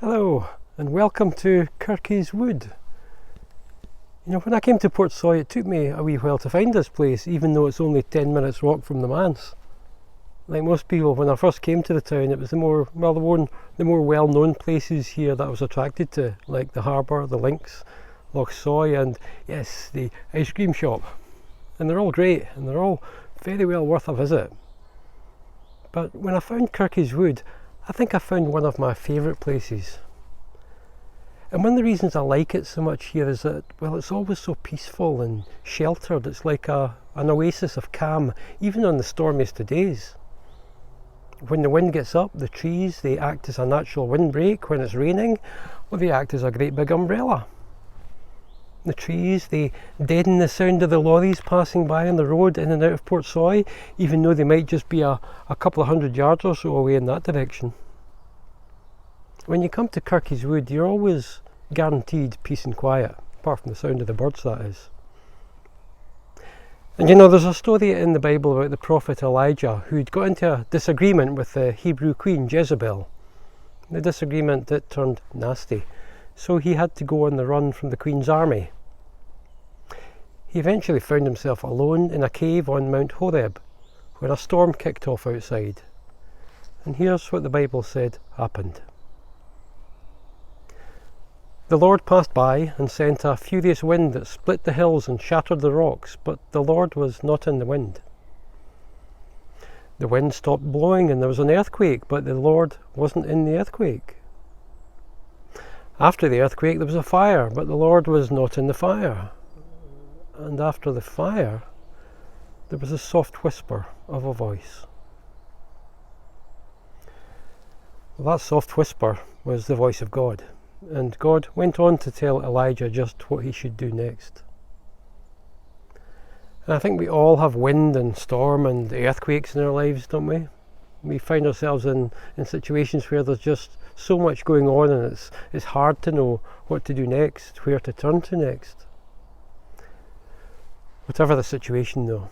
Hello and welcome to Kirkies Wood. You know, when I came to Portsoy it took me a wee while to find this place, even though it's only 10 minutes walk from the manse. Like most people, when I first came to the town it was the more well-known places here that I was attracted to, like the harbour, the links, Loch Soy and, yes, the ice cream shop. And they're all great and they're all very well worth a visit. But when I found Kirkies Wood, I think I found one of my favourite places. And one of the reasons I like it so much here is that, well, it's always so peaceful and sheltered. It's like an oasis of calm, even on the stormiest of days. When the wind gets up, the trees, they act as a natural windbreak. When it's raining, well, they act as a great big umbrella. The trees, they deaden the sound of the lorries passing by on the road in and out of Portsoy, even though they might just be a couple of 100 yards or so away in that direction. When you come to Kirkies Wood, you're always guaranteed peace and quiet, apart from the sound of the birds, that is. And you know, there's a story in the Bible about the prophet Elijah who'd got into a disagreement with the Hebrew queen Jezebel. The disagreement that turned nasty, so he had to go on the run from the queen's army. He eventually found himself alone in a cave on Mount Horeb when a storm kicked off outside. And here's what the Bible said happened. The Lord passed by and sent a furious wind that split the hills and shattered the rocks, but the Lord was not in the wind. The wind stopped blowing and there was an earthquake, but the Lord wasn't in the earthquake. After the earthquake there was a fire, but the Lord was not in the fire. And after the fire there was a soft whisper of a voice. Well, that soft whisper was the voice of God. And God went on to tell Elijah just what he should do next. And I think we all have wind and storm and earthquakes in our lives, don't we? We find ourselves in situations where there's just so much going on and it's hard to know what to do next, where to turn to next. Whatever the situation though,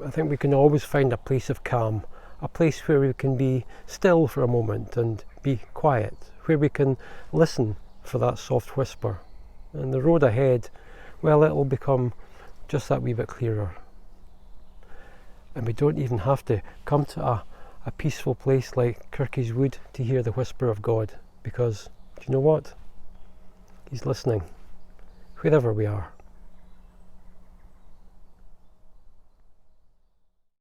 I think we can always find a place of calm, a place where we can be still for a moment and be quiet, where we can listen for that soft whisper. And the road ahead, well, it'll become just that wee bit clearer. And we don't even have to come to a peaceful place like Kirkies Wood to hear the whisper of God, because do you know what? He's listening, wherever we are.